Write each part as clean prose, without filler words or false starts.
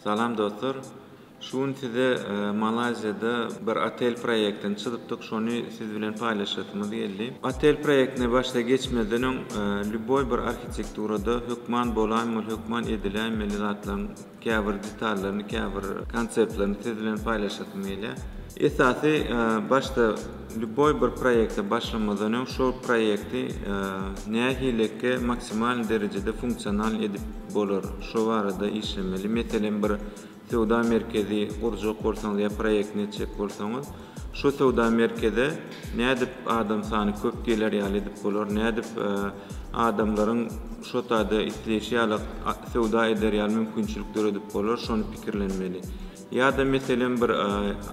Salam dostlar. Şun size Malazya'da bir otel proyektini çıdıptık. Şonu siz bilen paylaşasımız geldi. Otel projektine başta geçmeden ön lüboy bir arkitekturada hükman bolan, hükman edilen melizatların käbir detallarını, käbir konseptlerini siz bilen paylaşasımız geldi. Esası başta lüboy bir projekte başlamadan ön şu projekti nähileke maksimal derecede funksional edip bolar. Şu arada işlemeli. Mesela bir Sewda merkezi kurjak bolsaňyz ýa proyektini çek bolsaňyz, şu sewda merkezde nädip adam sany köp geler ýaly edip bolar, nädip adamlaryň şu taýda isleşi ýaly sewda eder ýaly mümkinçilikleri edip bolar, şonu pikirlenmeli. Ýa-da meselem bir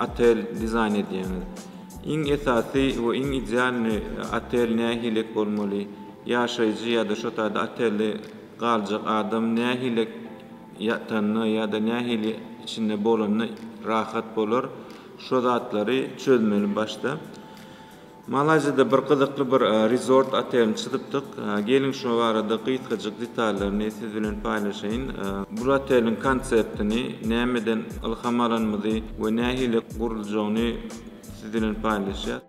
otel dizayn edýäňiz. Iň esasy we iň ideal otel nähilek bolmaly, ýaşaýjy ýa-da şu taýda otelde galjak adam nähilek ýatanny ýa-da nähili içinde bolanny rahat bolar. Şu zatlary çözmeli başta. Malazya'da bir gyzykly bir resort otelini çyzypdyk. Gelin şu arada gysgaçyk detallaryny siz bilen paylaşaýyn. Bu otelin konseptini, nämeden ilhamalanmaly we nähili guruljagyny siz bilen paylaşýar.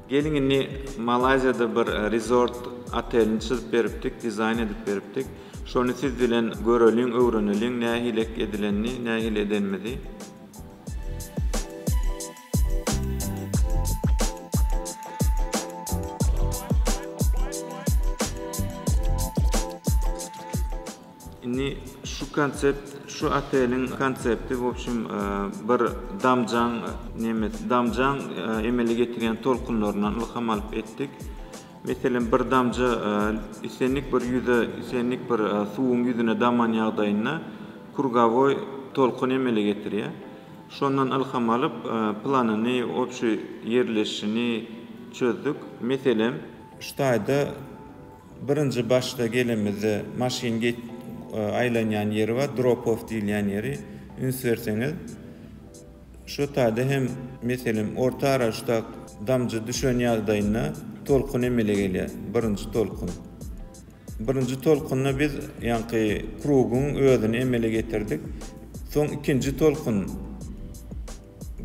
Gelin indi Malazya'da bir resort otelini çyzyp beripdik, dizayn edip beripdik. Şonu siz bilen göreliň, öwreneliň, nähilek edilenni, nähile edenmedi. Indi şu konsept, şu otelin konsepti wopşym bir damjaň emeli getirýän tolkunlaryndan ilham alyp etdik. Mesela bir damja isenlik bir yüze, isenlik bir suwun yüzüne daman ýagdaýynda kurgavoy tolkun emele getirýär. Şondan ilham alyp planyny, opşy yerleşini çözdük. Mesela şu taýda birinji başda gelemizde maşin aýlanýan ýeri var, drop off diýilýän ýeri ünsürseňiz. Şu taýda hem mesela orta araçda damja düşen ýagdaýynda tolkun emele gelýär. Birinji tolkunna biz ýanky krugun özüni emele getirdik. Soň ikinji tolkun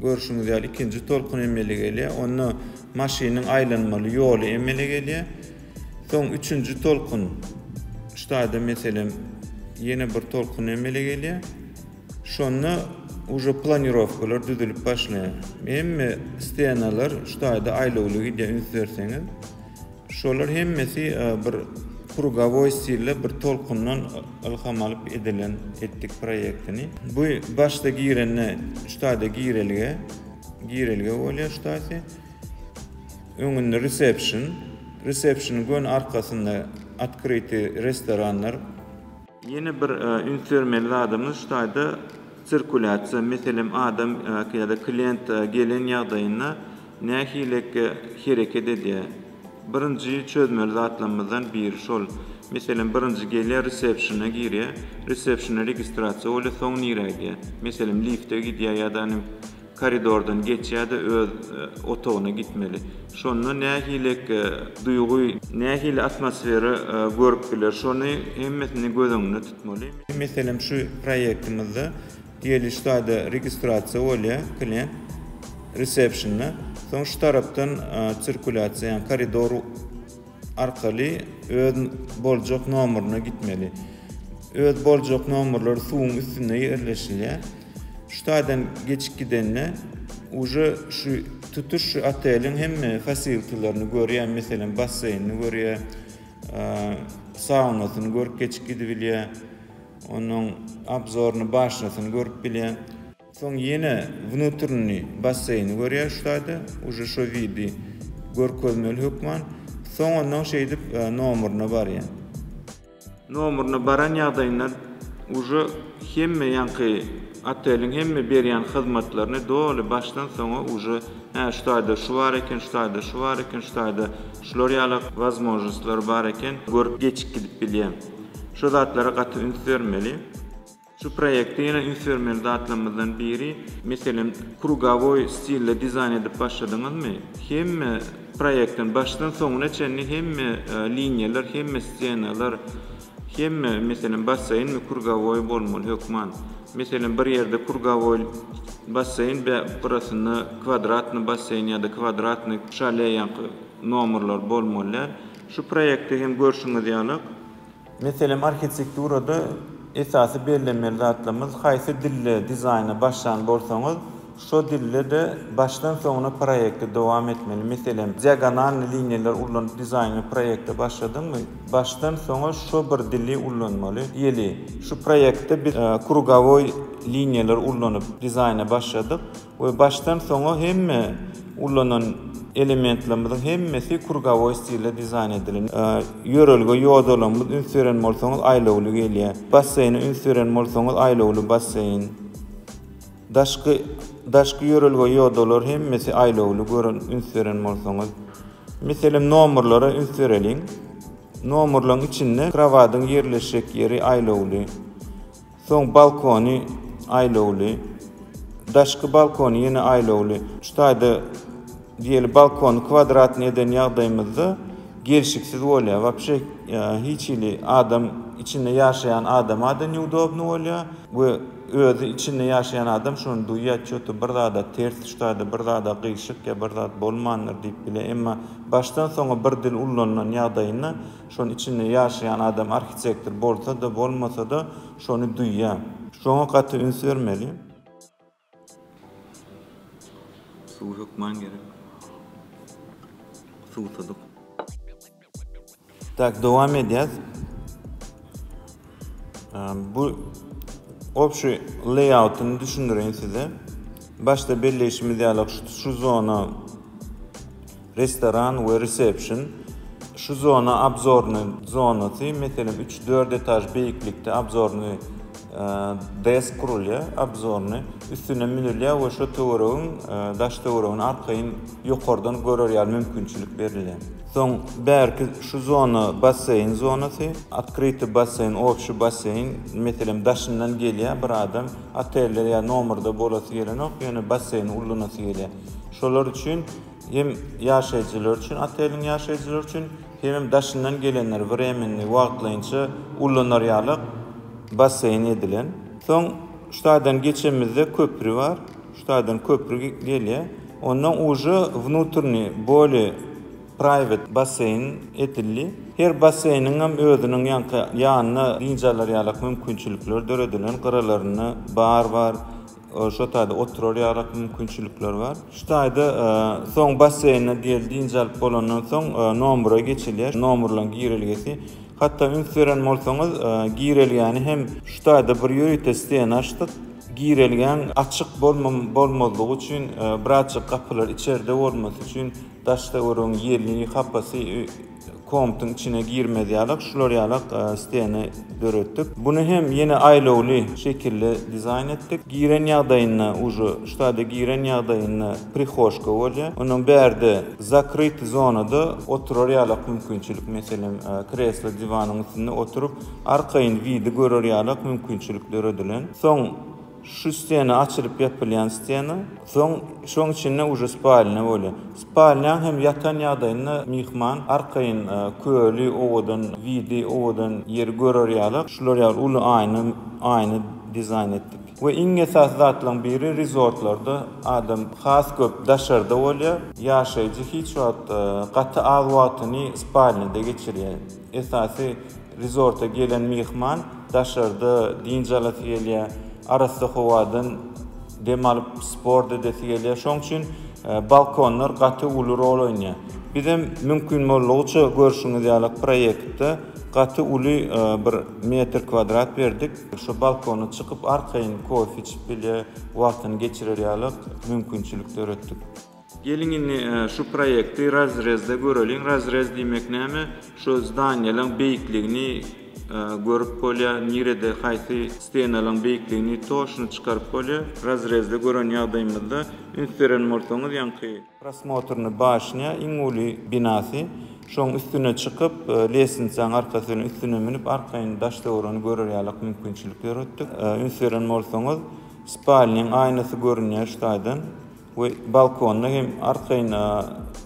görüşüňiz ýaly ikinji tolkun emele gelýär. Onu maşynyň aýlanmaly ýoly emele gelýär. Soň üçüncü tolkun şu taýda meselem ýene bir tolkun emele gelýär. Şonu уже planirovkalar düzülüp başlaýar. Hemme stenalar şu taýda aýlawly gidýär ünsürseňiz. Şolar hemmesi bir kurgavoy stilde bir tolkundan ilham alyp edilen etdik proyektini. Bu başda girenne şu taýda girelge bolýar şu taýda. Öňünde reception gön arkasynda открытый restoranlar. Yeni bir ünsürmeli adamız şu taýda sirkulasiýa, meselem adam ýa-da klient gelen ýagdaýynda nähilek hereket edýär. Birinji çözmeli zatlarymyzdan biri şol. Meselem birinji gelýär receptiona girýär, receptiona registrasiýa bolar, soň nirä. Meselem liftde gidýär ýa-da koridordan geçýär-de öz otagyna gitmeli. Şonu nähilek duýgy, nähili atmosfera görüp biler. Şonu hemmesini göz öňünde tutmaly. Meselem şu proyektimizde diýeli şu taýda registrasiýa bolýar, klient receptionna, soň şu tarapdan sirkulasiýa, ýani koridor arkaly öz boljak nomeryna gitmeli. Öz boljak nomerler suwun üstüne ýerleşilýär. Şu taýdan geçip gidenne уже şu tutuş otelin hemme fasilitelerini görýär, meselem basseynini görýär, saunasyny görüp geçip gidip bilýär, onun obzoryny başlasyny görüp bilýär. Soň ýene внутренний basseyni görýär şu taýda, уже şu vidi görkezmeli hükman. Soň ondan şeýdip nomeryna barýar. Nomeryna baran ýagdaýynda уже hemme ýanky otelin hemme berýän hyzmatlaryny doly başdan soňa уже şu taýda şu bar eken, şu taýda şu bar eken, şu taýda şular ýaly возможностьlar bar eken görüp geçip gidip bilýär. Şu zatlara gaty ünsürmeli. Şu proyekte ýene ünsürmeli zatlarymyzdan biri, meselem kurgavoy stilde dizayn edip başladyňyzmy? Hemme proyektin başdan soňuna çenli hemme liniýalar, hemme stenalar, hemme meselem basseyn mi kurgavoy bolmaly hökman. Mesela bir yerde kurgavoy basseyn ve burasını kvadratny basseyn ya da kvadratny şale yankı nomerler bolmalar. Şu proyekte hem görüşüňiz ýalyk. Mesela arhitekturada esasy bellemeli zatlarymyz haýsy dille dizaýna başlan bolsaňyz, şo dille de başdan soňuna proýekte dowam etmeli. Mesela diagonal liniýalar ulanyp dizaýny proýekte başladyňmy, başdan soňa şo bir dili ulanmaly. Ýeli şu proýekte bir krugowy liniýalar ulanyp dizaýna başladyk we başdan soňa hemme ulanan elementlerimiz hemmesi krugowy stilde dizayn edilen. Yörelge ýodalarymyz ünsüren bolsaňyz aýlawly gelýär. Basseýni ünsüren bolsaňyz aýlawly basseýn. Daşky yörelge ýodalar hemmesi aýlawly görün ünsüren bolsaňyz. Meselem nomerlara ünsüreliň. Nomerlaryň içinde krawadyň ýerleşik ýeri aýlawly. Soň balkony aýlawly. Daşky balkony ýene aýlawly. Şutaýda diýeli balkon kvadratny eden ýagdaýymyzda gelişiksiz bolýar. Wapşe hiç ili adam içinde ýaşaýan adama da neudobny bolýar we özü içinde ýaşaýan adam şonu duýýar çöti bir zada ters şutaýda bir zada gyşyk ya bir zat bolmandyr diýip bile. Emma başdan soňa bir dil ullanan ýagdaýyna şonu içinde ýaşaýan adam arhitektor bolsa da bolmasa da şonu duýýar. Şoňa gaty üns bermeli. Suw hukman gerek. Suwtadyk. Tak, dowam edýäs. Bu opşy layoutyny düşündireň size. Başta belleşimiz ýalyk şu zona restoran we reception. Şu zona obzorny zonasy, meselem 3-4 etaj beýiklikde obzorny desk kurulýar, obzorny üstüne minilýär we şu töweregiň daş töweregiň arkaýyn ýokardan görerýär mümkinçilik berilýär. Soň bärki şu zona basseyn zonasy, открытый basseyn, opşy basseyn, meselem daşyndan gelýär bir adam, oteller ýa nomerda bolasy gelenok, ýöne basseyn ullanasy gelýär. Şolar üçin hem ýaşaýjylar üçin, oteliň ýaşaýjylar üçin hem daşyndan gelenler временный wagtlaýynça ullanarýarlyk basseyn edilen. Soň şutadan geçemizde köprü var. Şutadan köprü gelýär. Ondan уже внутренний более private basseyn edildi. Her basseyniň hem özüniň ýanyna diňjalarýarlyk mümkinçilikler döredilen, garalaryny bar var. Şotaýda oturarýarlyk mümkinçilikler var. Şutaýda soň basseýne diýil diňjal bolandan soň nomera geçilýär. Nomerlaryň girilgesi. Hatta ünsüren bolsaňyz girelgäni hem şutaýda bir ýörite stena açdyk. Girelgen açyk bolmalygy üçin birazçyk kapylar içeride bolmasy üçin daşda öreň ýerligi hapasy komtyň içine girmedýärlik, şular ýalyk stena döretdik. Bunu hem ýene aýlawly şekilde dizayn etdik. Giren ýagdaýyna уже şutaýda giren ýagdaýyna prihojka bolýar. Onuň bärde zakryt zonada oturarýarlyk mümkinçilik, meselem kreslo divanyň üstünde oturup arkaýyn widi görerýarlyk mümkinçilikler edilen. Soň şu stena açılıp yapılýan stena, şoň içinde уже spalня bolýar. Spalня hem ýatan ýagdaýynda mihman arkaýyn köli owadan, widi owadan ýer görerýarlyk, şular ýaly uly aýny dizayn etdik. We iň esas zatlaryň biri resortlarda adam has köp daşarda bolýar, ýaşaýjy hiç wagt gaty az wagtyny spalňada geçirýär. Esasy resorta gelen mihman daşarda diňjalasy gelýär. Arasda howadan dem alyp sport edesi gelýär. Şoň üçin balkonlar gaty uly rol oýnaýar. Bizim mümkin bolýança görüşüňiz ýalyk proýektde gaty uly bir metr kvadrat berdik. Şu balkona çykyp arkaýyn kofe içip bile wagtyny geçirýärlik mümkinçilikler ötdik. Gelin şu proýekti razrezde görelim. Razrez diýmek näme? Şu zdaniýalaryň beýikligini görüp bolýar, nirede haýsy stenalaryň beýikligini toşuny çykaryp bolýar. Razrezde gören ýagdaýymyzda ünsüren bolsaňyz ýanky prosmotrny başňa iň uly binasy, şoň üstüne çykyp lesinçaň arkasyny üstüne minip arkaýyn daş töwereni görerýärlik mümkinçilikler ötdik. Ünsüren bolsaňyz spalnyň aýnasy görünýär şutaýdan we balkonda hem arkaýyn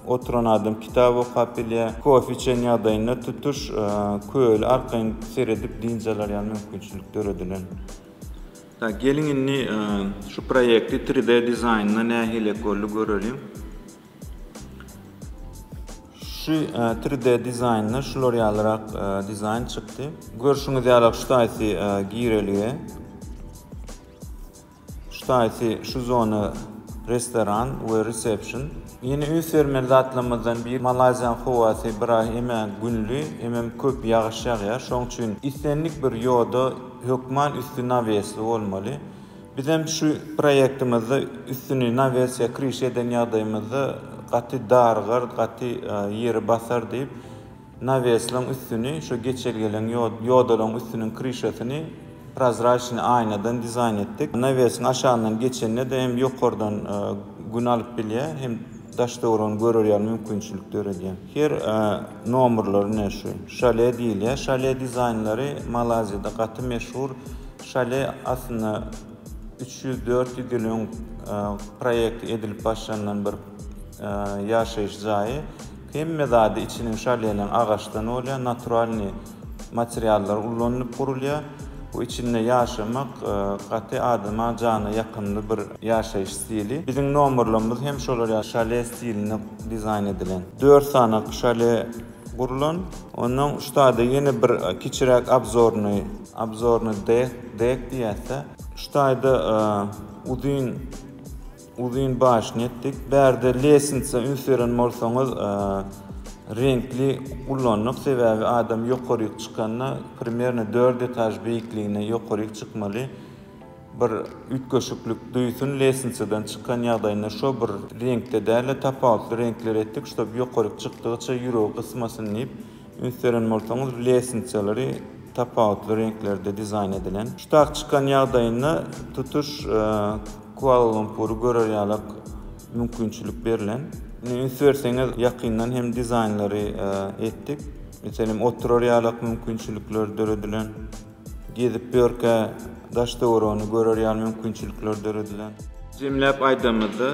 oturan adam kitap okap bilýär, kofe içen ýagdaýynda tutuş köl arkaýyn seredip diňjalar ýaly mümkinçilikler edilen. Da gelin inni şu proyekti 3D dizaynına nähile gollu görelim. Şu 3D dizaynına şular ýalyrak dizayn çykdy. Görşüňiz ýalyk şu taýsy gireliýe. Şu taýsy şu zona restoran we reception. Yeni üns vermeli zatlamazdan bir Malaziýa howasy hem günlü hem köp ýagyş ýagýar. Şoň üçin istenlik bir ýolda hökman üstü nawesli bolmaly. Bizem şu proýektimizde üstüni nawesýa kiriş eden ýagdaýymyzda gaty dargar, gaty ýeri basar diýip nawesliň üstüni şu geçelgelen ýodalaryň üstüniň kirişesini prozraçny aynadan dizayn etdik. Nawesiň aşağından geçenine de hem ýokardan gün alyp bilýär, hem daşdagran görýär mümkinçilikleri diýen. Her nomerlary näşe? Şale diýilýär. Şale dizaynlary Malaziýada gaty meşhur. Şale aslında 304 ýylyň proýekt edilip başlanan bir ýaşaýyş jaýy. Hemme zady içiniň şaleleň agaçdan bolýar, naturalny materiallar ulanlyp gurulýar. Bu içinde yaşamak gaty adyma jana ýakynly bir ýaşaýyş stili. Biziň nomerlerimiz hem şolar şale stilini dizayn edilen. 4 sanak şale gurulan. Ondan uçtada yeni bir kiçirek abzorny dek diýärse, uçtada uzun başny etdik. Berde lesinse ünseren bolsaňyz renkli ulanyp, sebäbi adam ýokaryk çykanda primerne 4 etaj beýikligine ýokaryk çykmaly. Bir ütköşüklük duýsun lesinseden çykan ýagdaýynda şo bir renkde däle tapawutly renkler etdik. Şoň ýokaryk çykdygyça ýüregi gysmasyn diýip ünseren bolsaňyz lesinçelери tapawutly renklerde dizayn edilen. Şutak çykan ýagdaýynda tutuş Kuala Lumpur görýärlik mümkinçilik berilen. Ünsörseňiz ýakyndan hem dizaynlary etdik. Meselem oturýarlyk mümkinçilikler döredilen. Gezip börke daşdagorany görýär mümkinçilikler döredilen. Jemläp aýdamyzda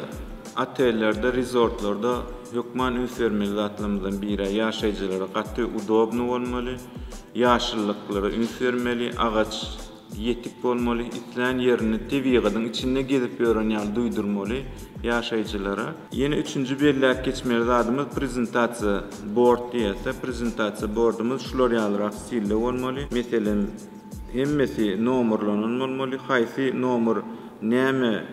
otellerde, resortlarda hökman üns vermeli zatlarymyzdan biri ýaşaýjylara gaty udobny bolmaly, ýaşyllyklary üns vermeli, agaç yetik bolmaly, islen ýerini tebigatyň içinde gezip ýören ýaly duýdurmaly ýaşaýjylara. Ýene 3-nji belläp geçmeli zadymyz prezentasiýa board diýilse, prezentasiýa boardymyz şular ýalyrak stilde bolmaly. Meselem hemmesi nomerlanyň bolmaly, haýsy nomer näme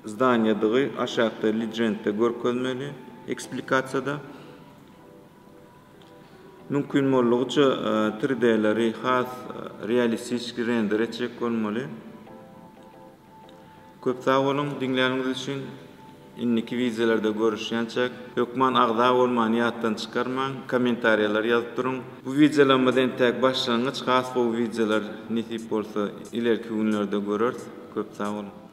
zdaniýadygy aşagda legendde görkezmeli eksplikasiýada. Mümkin bolýança 3D'leri has realistik render etjek bolmaly. Köp sag bolun dinleýäriniz üçin. Inniki wideollarda görüşýänçek hökman agda bolman ýatdan çykarmaň, kommentariýalar ýazyp duruň. Bu wideolarymyzdan tek başlangyç, has bu wideolar nisip bolsa ilerki günlerde görürüz. Köp sag bolun.